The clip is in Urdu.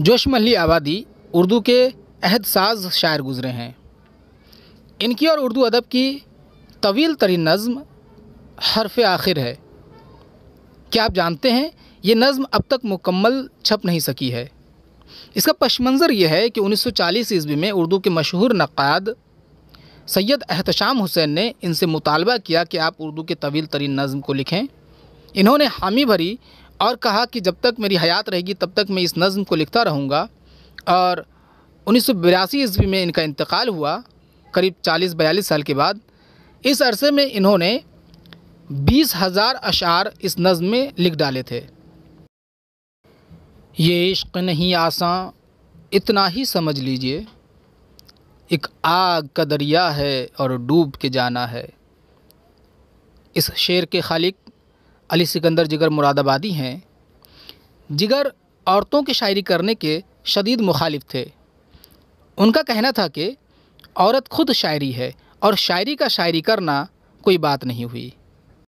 جوش محلی آبادی اردو کے عہد ساز شاعر گزرے ہیں۔ ان کی اور اردو ادب کی طویل ترین نظم حرف آخر ہے۔ کیا آپ جانتے ہیں یہ نظم اب تک مکمل چھپ نہیں سکی ہے؟ اس کا پس منظر یہ ہے کہ 1940 عیسوی میں اردو کے مشہور نقاد سید احتشام حسین نے ان سے مطالبہ کیا کہ آپ اردو کے طویل ترین نظم کو لکھیں۔ انہوں نے حامی بھری اور کہا کہ جب تک میری حیات رہے گی تب تک میں اس نظم کو لکھتا رہوں گا، اور 1982 عیسوی میں ان کا انتقال ہوا، قریب 40-42 سال کے بعد۔ اس عرصے میں انہوں نے 20,000 اشعار اس نظم میں لکھ ڈالے تھے۔ یہ عشق نہیں آساں اتنا ہی سمجھ لیجئے، ایک آگ کا دریا ہے اور ڈوب کے جانا ہے۔ اس شعر کے خالق علی سکندر جگر مراد آبادی ہیں۔ جگر عورتوں کی شاعری کرنے کے شدید مخالف تھے۔ ان کا کہنا تھا کہ عورت خود شاعری ہے اور شاعری کا شاعری کرنا کوئی بات نہیں ہوئی۔